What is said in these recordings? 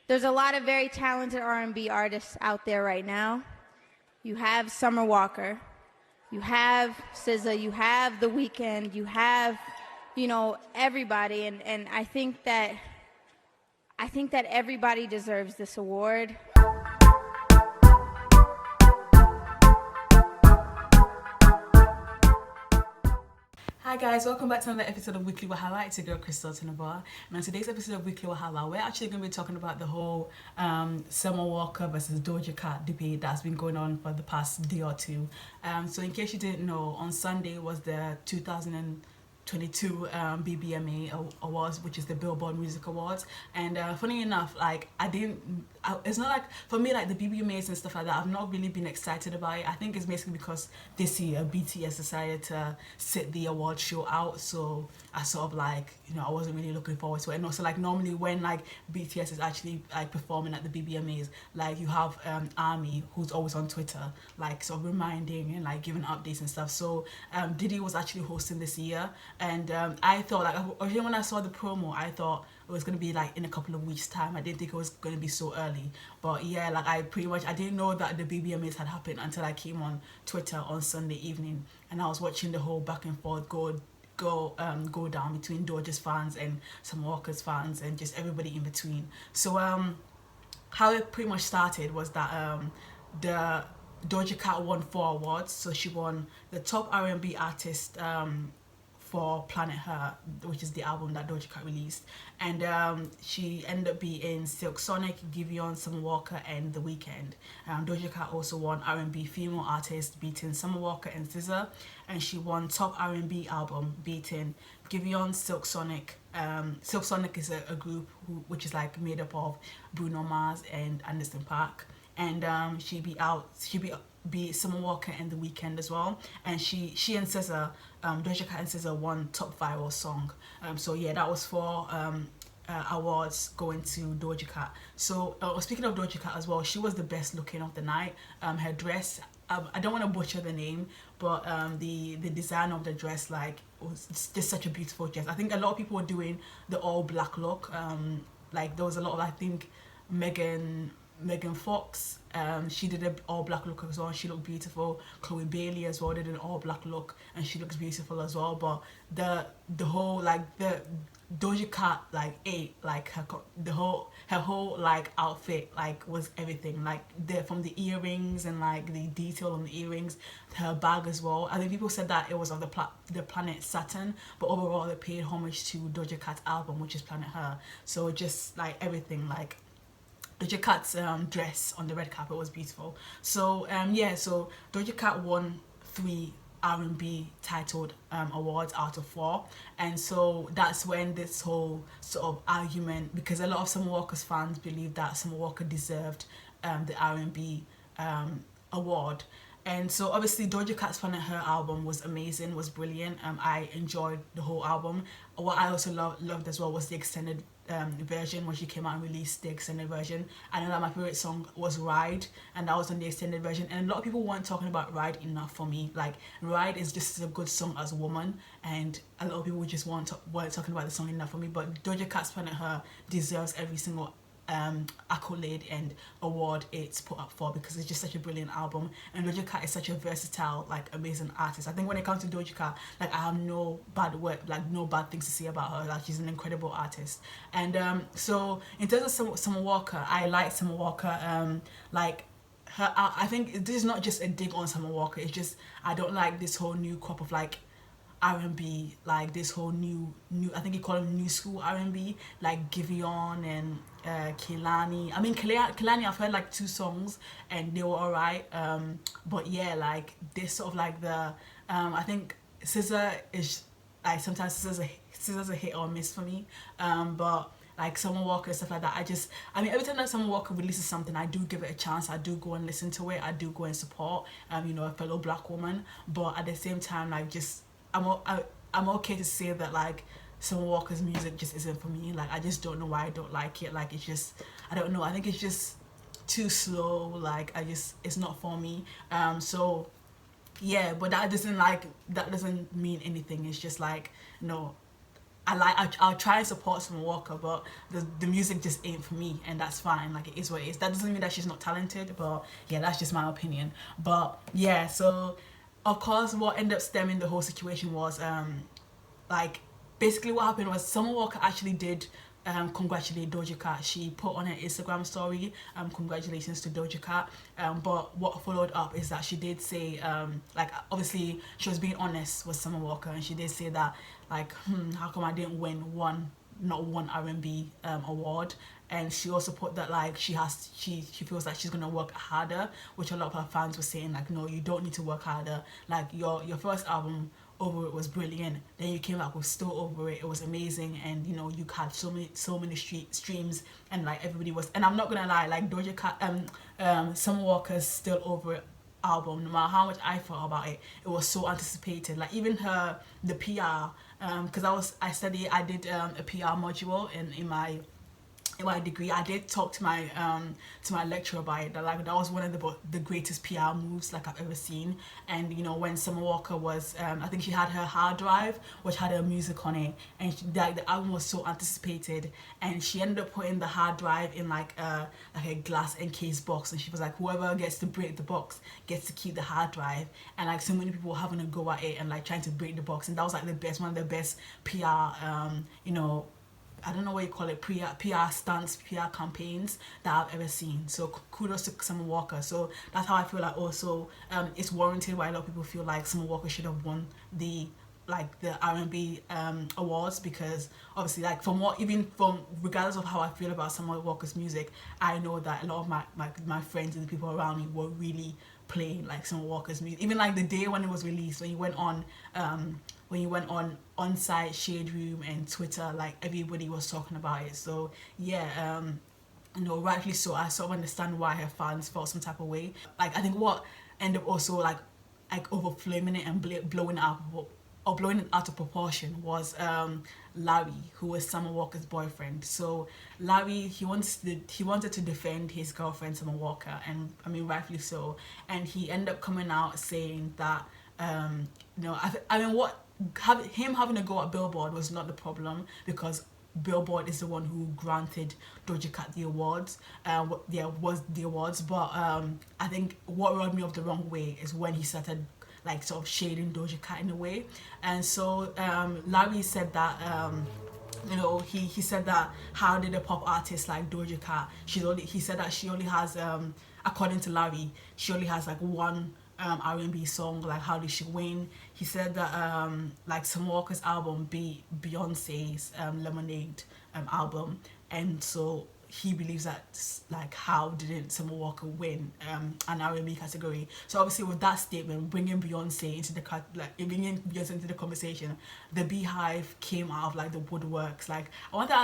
There's a lot of very talented R&B artists out there right now. You have Summer Walker, you have SZA, you have The Weeknd, you have, everybody, and I think that everybody deserves this award. Hi guys, welcome back to another episode of Weekly Wahala. It's your girl Crystal Tweneboah, and on today's episode of Weekly Wahala, we're actually going to be talking about the whole Summer Walker versus Doja Cat debate that's been going on for the past day or two. So in case you didn't know, on Sunday was the 2022 BBMA Awards, which is the Billboard Music Awards, and funny enough, it's not like, for me, like the BBMAs and stuff like that, I've not really been excited about it. I think it's basically because this year BTS decided to sit the award show out, so I sort of I wasn't really looking forward to it. And also, like, normally when like BTS is actually like performing at the BBMAs, like you have ARMY, who's always on Twitter, like sort of reminding and like giving updates and stuff. So Diddy was actually hosting this year, and I thought, like, originally when I saw the promo, I thought it was going to be like in a couple of weeks time. I didn't think it was going to be so early, but yeah, like I didn't know that the BBMAs had happened until I came on Twitter on Sunday evening, and I was watching the whole back and forth go down between Doja's fans and Summer Walker's fans and just everybody in between. So how it pretty much started was that the Doja Cat won 4 awards. So she won the top R&B artist for Planet Her, which is the album that Doja Cat released, and she ended up being Silk Sonic, Giveon, Summer Walker, and The Weeknd. Doja Cat also won R&B female artist, beating Summer Walker and SZA, and she won top R&B album, beating Giveon, Silk Sonic. Silk Sonic is a group which is like made up of Bruno Mars and Anderson .Paak, and she beat Summer Walker and The Weeknd as well, and she and SZA, Doja Cat and SZA won top viral song. So yeah, that was 4 awards going to Doja Cat. So speaking of Doja Cat as well, she was the best looking of the night. Her dress, I don't want to butcher the name, but the design of the dress, like, was just such a beautiful dress. I think a lot of people were doing the all black look. Like there was a lot of, I think, Megan Fox, she did an all black look as well. She looked beautiful. Chloe Bailey as well did an all black look, and she looks beautiful as well. But the whole, like, the Doja Cat, like, her whole like outfit, like, was everything. Like from the earrings and like the detail on the earrings, her bag as well. I think people said that it was of the planet Saturn, but overall they paid homage to Doja Cat's album, which is Planet Her. So just like everything, like Doja Cat's dress on the red carpet was beautiful. So so Doja Cat won 3 R&B titled awards out of 4, and so that's when this whole sort of argument, because a lot of Summer Walker's fans believe that Summer Walker deserved the R&B award. And so obviously Doja Cat's Planet Her album was amazing, was brilliant. I enjoyed the whole album. What I also loved as well was the extended version, when she came out and released the extended version. I know that my favorite song was Ride, and that was on the extended version, and a lot of people weren't talking about Ride enough for me. Like, Ride is just a good song as a woman, and a lot of people just weren't talking about the song enough for me. But Doja Cat's Planet Her deserves every single accolade and award it's put up for, because it's just such a brilliant album, and Doja Cat is such a versatile, like, amazing artist. I think when it comes to Doja Cat, like, I have no bad things to say about her. Like, she's an incredible artist. And so in terms of Summer Walker, I like Summer Walker. Like, her, I think this is not just a dig on Summer Walker, it's just I don't like this whole new crop of like R&B, like this whole new I think you call them new school R&B, like Giveon and Kehlani. I mean, Kehlani, I've heard like 2 songs and they were alright, but yeah, like this sort of like the I think SZA is like, sometimes SZA's a hit or miss for me, but like Summer Walker and stuff like that, I mean, every time that Summer Walker releases something, I do give it a chance. I do go and listen to it. I do go and support a fellow black woman, but at the same time, like, just I'm okay to say that, like, Summer Walker's music just isn't for me. Like, I just don't know why I don't like it. Like, it's just, I don't know, I think it's just too slow. Like, it's not for me. So yeah, but that doesn't mean anything. It's just like, no, I'll try and support Summer Walker, but the music just ain't for me, and that's fine. Like, it is what it is. That doesn't mean that she's not talented, but yeah, that's just my opinion. But yeah, so of course, what ended up stemming the whole situation was like, basically what happened was Summer Walker actually did congratulate Doja Cat. She put on her Instagram story, congratulations to Doja Cat. But what followed up is that she did say, like, obviously she was being honest with Summer Walker, and she did say that, like, how come I didn't win not one R&B award. And she also put that, like, she feels like she's gonna work harder, which a lot of her fans were saying, like, no, you don't need to work harder. Like, your first album, Over It, was brilliant. Then you came back with Still Over It. It was amazing, and you know, you had so many streams, and like, everybody was. And I'm not gonna lie, like, Doja Cat, Summer Walker's Still Over It album, no matter how much I thought about it, it was so anticipated. Like, even the PR, because I did a PR module in my degree. I did talk to my lecturer about it. Like, that was one of the greatest PR moves, like, I've ever seen. And you know, when Summer Walker was, I think she had her hard drive which had her music on it, and the album was so anticipated, and she ended up putting the hard drive in like a glass encased box, and she was like, whoever gets to break the box gets to keep the hard drive. And like, so many people were having a go at it and like trying to break the box, and that was like one of the best PR you know, I don't know what you call it, PR stunts, PR campaigns that I've ever seen. So kudos to Summer Walker. So that's how I feel like also it's warranted why a lot of people feel like Summer Walker should have won the R&B awards, because obviously, like, regardless of how I feel about Summer Walker's music, I know that a lot of my friends and the people around me were really playing like Summer Walker's music. Even like the day when it was released, when you went on site, Shade Room and Twitter, like, everybody was talking about it. So yeah, you know, rightfully so. I sort of understand why her fans felt some type of way. Like, I think what ended up also like overflaming it and blowing it out of proportion was Larry, who was Summer Walker's boyfriend. So Larry, he wanted to defend his girlfriend Summer Walker, and I mean, rightfully so. And he ended up coming out saying that you know, I mean, him having a go at Billboard was not the problem, because Billboard is the one who granted Doja Cat the awards. Was the awards, but I think what rubbed me up the wrong way is when he started like sort of shading Doja Cat in a way. And so Larry said that you know, he said that, how did a pop artist like Doja Cat, he said that she only has according to Larry, she only has like one R&B song. Like, how did she win? He said that like, Summer Walker's album beat Beyonce's Lemonade album, and so he believes that, like, how didn't Summer Walker win an R&B category? So obviously, with that statement, bringing Beyonce into the conversation, the Beehive came out of like the woodworks. Like, one thing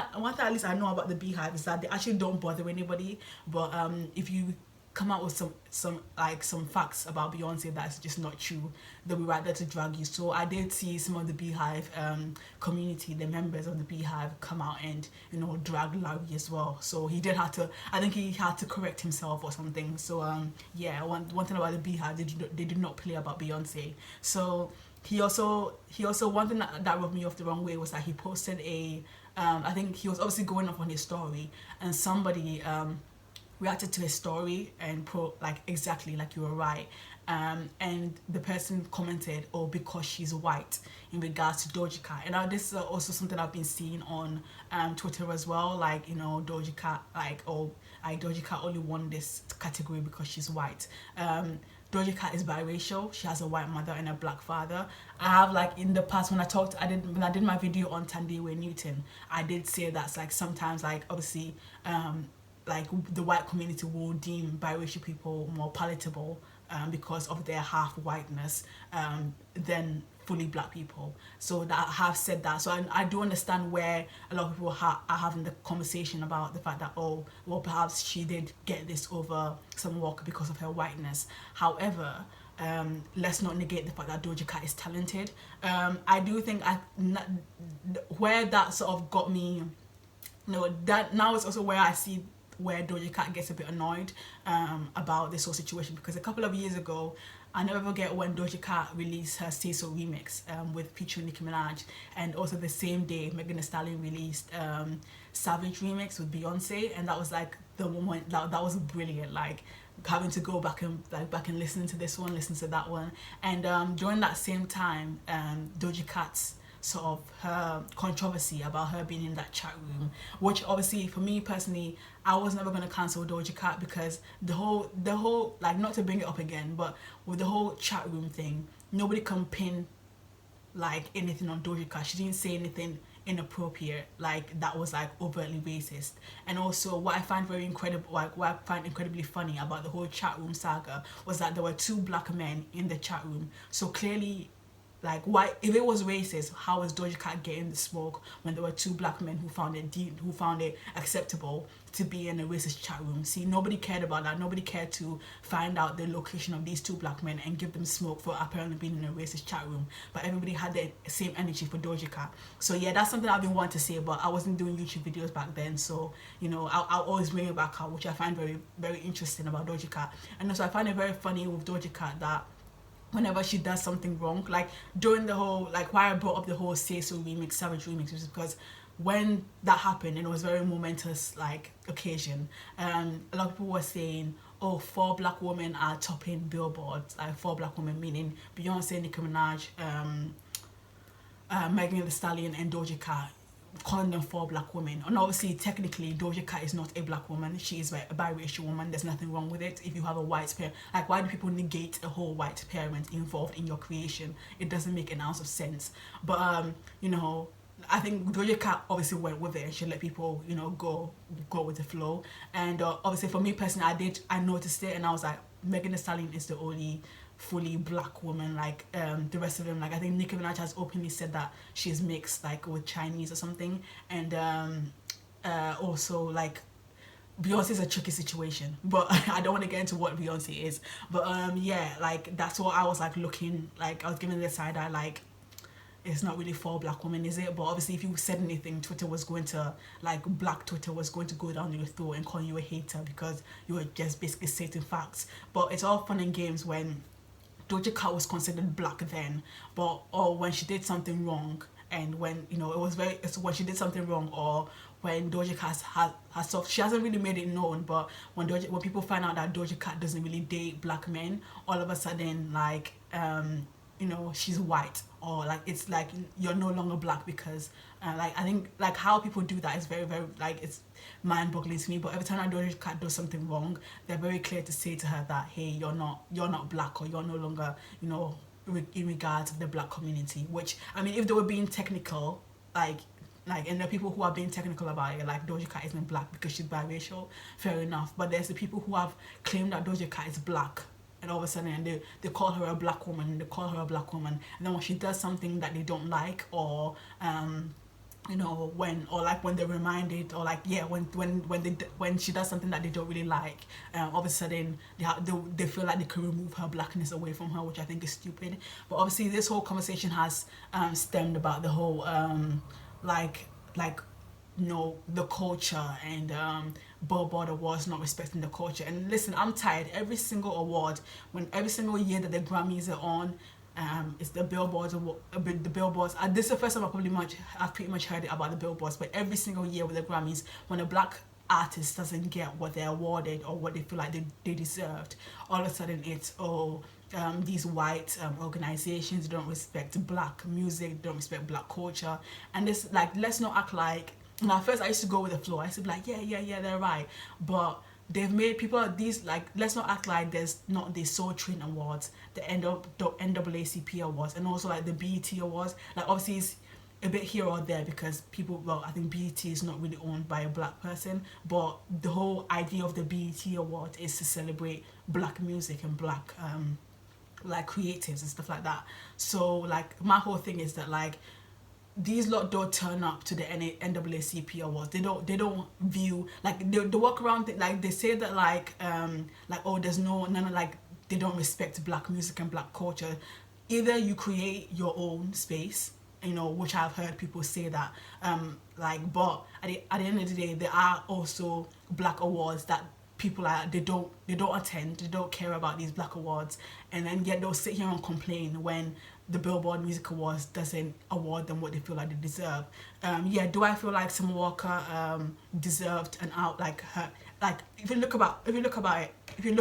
at least I know about the Beehive is that they actually don't bother anybody, but if you come out with some facts about Beyonce that's just not true, they'll be right there to drag you. So I did see some of the Beehive community, the members of the Beehive, come out and, you know, drag Larry as well. So he did have to, I think he had to correct himself or something. So yeah, one thing about the Beehive, they did not play about Beyonce. So he also one thing that rubbed me off the wrong way was that he posted I think he was obviously going off on his story, and somebody reacted to his story and like, exactly like, you were right, and the person commented, oh, because she's white, in regards to Doja Cat. And now this is also something I've been seeing on Twitter as well, like, you know, Doja Cat, like, oh, Doja Cat only won this category because she's white. Doja Cat is biracial. She has a white mother and a black father. I have, like, in the past, when I did my video on Tweneboah Newton, I did say that's like, sometimes, like, obviously like, the white community will deem biracial people more palatable because of their half whiteness than fully black people. So that I have said that. So I do understand where a lot of people are having the conversation about the fact that, oh, well, perhaps she did get this over Summer Walker because of her whiteness. However, let's not negate the fact that Doja Cat is talented. I do think where that sort of got me, you know, that now is also where I see where Doja Cat gets a bit annoyed about this whole situation, because a couple of years ago, I never forget when Doja Cat released her Say So remix with featuring Nicki Minaj, and also the same day Megan Thee Stallion released Savage remix with Beyonce, and that was like the moment that was brilliant. Like having to go back and listen to this one, listen to that one, and during that same time, Doja Cat's sort of her controversy about her being in that chat room, which obviously for me personally, I was never going to cancel Doja Cat, because the whole like, not to bring it up again, but with the whole chat room thing, nobody can pin like anything on Doja Cat. She didn't say anything inappropriate like that was like overtly racist. And also what I find very incredible, like what I find incredibly funny about the whole chat room saga, was that there were two black men in the chat room. So clearly, like, why, if it was racist, how is Doja Cat getting the smoke when there were two black men who found it acceptable to be in a racist chat room? See, nobody cared about that. Nobody cared to find out the location of these two black men and give them smoke for apparently being in a racist chat room. But everybody had the same energy for Doja Cat. So yeah, that's something I've been wanting to say, but I wasn't doing YouTube videos back then. So, you know, I'll always bring it back out, which I find very, very interesting about Doja Cat. And also I find it very funny with Doja Cat that whenever she does something wrong, like during the whole, like why I brought up the whole Say So remix, Savage remix, was because when that happened, and it was a very momentous like occasion, a lot of people were saying, oh, 4 black women are topping Billboard, like 4 black women, meaning Beyonce, Nicki Minaj, Megan Thee Stallion and Doja Cat, calling them 4 black women. And obviously technically Doja Cat is not a black woman, she is a biracial woman. There's nothing wrong with it if you have a white parent. Like, why do people negate a whole white parent involved in your creation? It doesn't make an ounce of sense. But you know, I think Doja Cat obviously went with it. She let people, you know, go with the flow. And obviously for me personally, I noticed it, and I was like, Megan Thee Stallion is the only fully black woman. Like the rest of them, like I think Nicki Minaj has openly said that she's mixed, like with Chinese or something. And also like Beyonce is a tricky situation, but I don't want to get into what Beyonce is. But yeah, like that's what I was like looking, like I was giving it a side eye, like it's not really for black women, is it? But obviously if you said anything, Twitter was going to, like black Twitter was going to go down your throat and call you a hater because you were just basically stating facts. But it's all fun and games when Doja Cat was considered black then, but or when she did something wrong, and when, you know, it's when she did something wrong, or when Doja Cat has herself, she hasn't really made it known, but when people find out that Doja Cat doesn't really date black men, all of a sudden, like you know, she's white, or like it's like you're no longer black because like I think like how people do that is very, very, like it's mind-boggling to me. But every time that Doja Cat does something wrong, they're very clear to say to her that, hey, you're not black, or you're no longer, you know, in regards of the black community. Which, I mean, if they were being technical, like and there are people who are being technical about it, like Doja Cat isn't black because she's biracial, fair enough. But there's the people who have claimed that Doja Cat is black, and all of a sudden they call her a black woman, and and then when she does something that they don't like, or you know, when they're reminded, or like, yeah, when she does something that they don't really like, all of a sudden they feel like they can remove her blackness away from her, which I think is stupid. But obviously this whole conversation has stemmed about the whole like you know, the culture, and Billboard Awards not respecting the culture. And listen, I'm tired. Every single award, every single year that the Grammys are on, it's the Billboards. The Billboards. This is the first time I've pretty much heard it about the Billboards. But every single year with the Grammys, when a black artist doesn't get what they're awarded or what they feel like they deserved, all of a sudden it's these white organizations don't respect black music, don't respect black culture. And this, like, let's not act like, and at first I used to go with the flow. I used to be like, yeah, they're right. But they've made people, these, like, let's not act like there's not the Soul Train Awards, the NAACP Awards, and also like the BET Awards. Like, obviously it's a bit here or there because people, well, I think BET is not really owned by a black person, but the whole idea of the BET Award is to celebrate black music and black like creatives and stuff like that. So like my whole thing is that, like, these lot don't turn up to the NAACP Awards. They don't view, like, they walk around, like, they say that like oh, there's none of, like, they don't respect black music and black culture. Either you create your own space you know, which I've heard people say that, like, but at the end of the day, there are also black awards that people are, they don't attend, they don't care about these black awards, and then yet they'll sit here and complain when the Billboard Music Awards doesn't award them what they feel like they deserve. Yeah, do I feel like Summer Walker deserved an out, like her, like if you look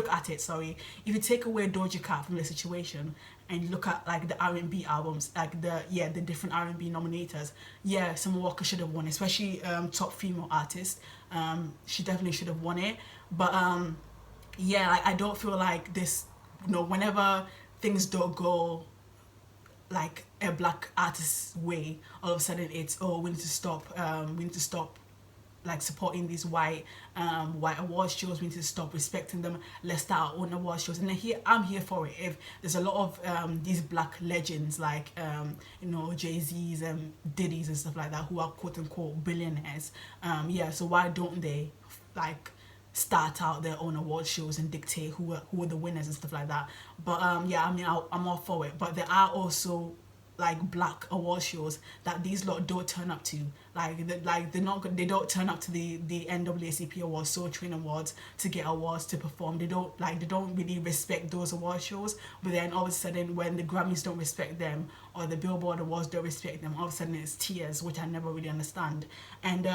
at it, sorry, if you take away Doja Cat from the situation and you look at like the R&B albums, like the different R&B nominators, yeah, Summer Walker should have won, especially top female artist. She definitely should have won it. But yeah, like I don't feel like this, you know, whenever things don't go like a black artist's way, all of a sudden it's, oh, we need to stop like supporting these white award shows, we need to stop respecting them, let's start our own award shows. And then I'm here for it. If there's a lot of these black legends like you know, Jay-Z's and Diddy's and stuff like that, who are quote unquote billionaires, yeah, so why don't they like start out their own award shows and dictate who are the winners and stuff like that? But yeah, I mean, I'm all for it. But there are also like black award shows that these lot don't turn up to, they don't turn up to the NAACP awards, Soul Train awards, to get awards, to perform. They don't really respect those award shows. But then all of a sudden, when the Grammys don't respect them or the Billboard awards don't respect them, all of a sudden it's tears, which I never really understand. And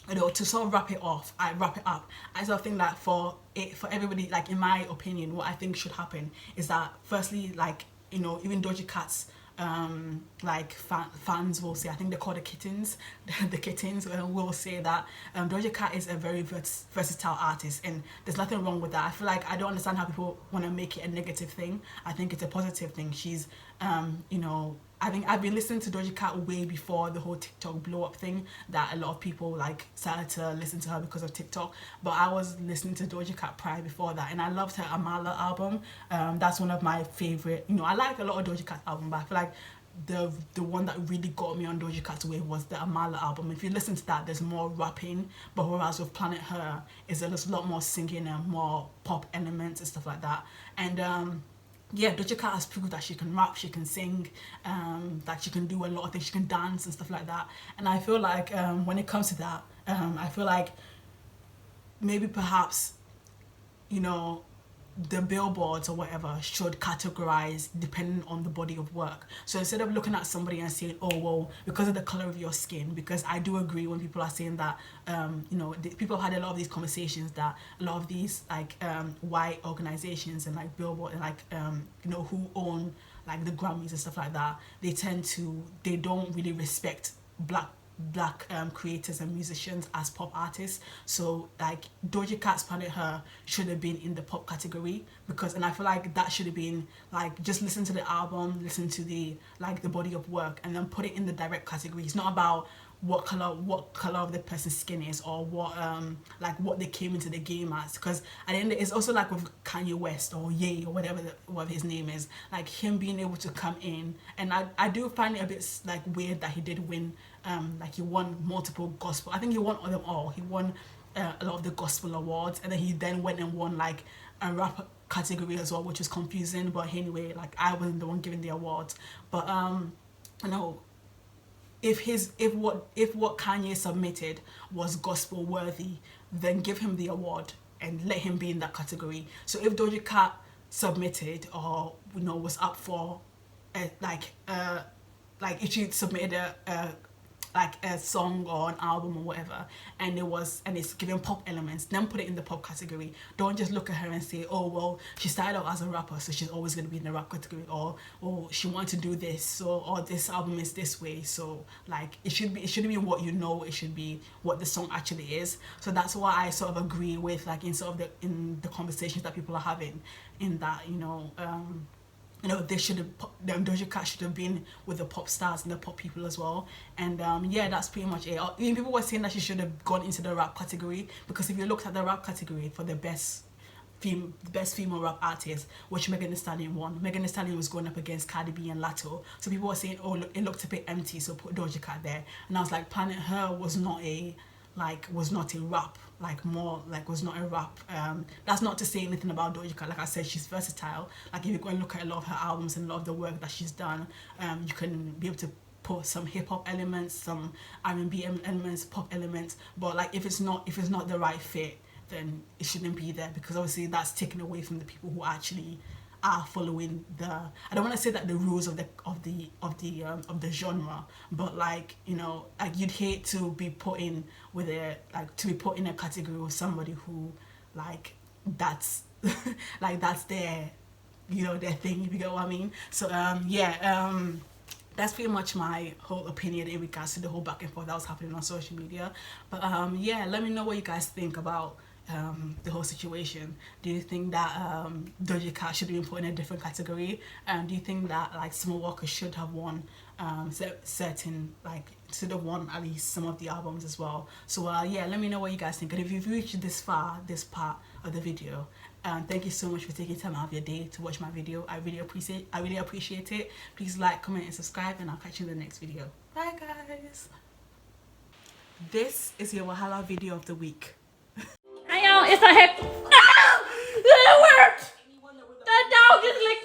you know, to sort of wrap it up, I sort of think that for everybody, like in my opinion, what I think should happen is that firstly, like, you know, even Doja Cat's like fans will say, I think they call the kittens, the kittens will say that Doja Cat is a very versatile artist, and there's nothing wrong with that. I feel like I don't understand how people want to make it a negative thing. I think it's a positive thing. She's you know, I think I've been listening to Doja Cat way before the whole TikTok blow up thing, that a lot of people like started to listen to her because of TikTok. But I was listening to Doja Cat prior before that, and I loved her Amala album. That's one of my favorite. You know, I like a lot of Doja Cat album, but I feel like the one that really got me on Doja Cat's wave was the Amala album. If you listen to that, there's more rapping, but whereas with Planet Her, there's a lot more singing and more pop elements and stuff like that. And yeah, Doja Cat has proved that she can rap, she can sing, that she can do a lot of things, she can dance and stuff like that. And I feel like when it comes to that, I feel like maybe perhaps, you know, the billboards or whatever should categorize depending on the body of work. So instead of looking at somebody and saying, oh, well, because of the color of your skin, because I do agree when people are saying that, you know, people have had a lot of these conversations that a lot of these like white organizations and like Billboard and like, you know, who own like the Grammys and stuff like that, they don't really respect black creators and musicians as pop artists. So like Doja Cat's Planet Her should have been in the pop category, because, and I feel like that should have been like, just listen to the album, listen to the body of work, and then put it in the direct category. It's not about what color of the person's skin is, or what like what they came into the game as, because at the end it's also like with Kanye West or Ye or whatever his name is, like him being able to come in, and I do find it a bit like weird that he did win, like he won multiple gospel, I think he won them all, he won a lot of the gospel awards, and then he went and won like a rap category as well, which is confusing. But anyway, like I wasn't the one giving the awards. But you know, if what Kanye submitted was gospel worthy, then give him the award and let him be in that category. So if Doja Cat submitted, or you know, was up for like if she submitted a song or an album or whatever, and it's given pop elements, then put it in the pop category. Don't just look at her and say, oh well, she started out as a rapper, so she's always going to be in the rap category, or she wanted to do this, so, or this album is this way, so like it shouldn't be what you know, it should be what the song actually is. So that's why I sort of agree with like in the conversations that people are having, in that, you know, Doja Cat should have been with the pop stars and the pop people as well. And yeah, that's pretty much it. Even people were saying that she should have gone into the rap category, because if you looked at the rap category for the best female rap artist, which Megan Thee Stallion won. Megan Thee Stallion was going up against Cardi B and Latto. So people were saying, oh, look, it looked a bit empty, so put Doja Cat there. And I was like, Planet Her was not a rap, was not a rap. That's not to say anything about Doja Cat. Like I said, she's versatile. Like if you go and look at a lot of her albums and a lot of the work that she's done, you can be able to put some hip-hop elements, some R&B elements, pop elements, but like if it's not the right fit, then it shouldn't be there, because obviously that's taken away from the people who actually are following the, I don't want to say that the rules of the genre, but like, you know, like you'd hate to be put in with to be put in a category with somebody who like that's like that's their, you know, their thing, if you get what I mean. So that's pretty much my whole opinion in regards to the whole back and forth that was happening on social media. But yeah, let me know what you guys think about the whole situation. Do you think that Doja Cat should be put in a different category? Do you think that like Summer Walker should have won certain, like should have won at least some of the albums as well? So yeah, let me know what you guys think. And if you've reached this far, this part of the video, thank you so much for taking time out of your day to watch my video. I really appreciate it. Please like, comment and subscribe, and I'll catch you in the next video. Bye guys. This is your Wahala video of the week. Hi y'all, it's a happy. It worked! That dog just licked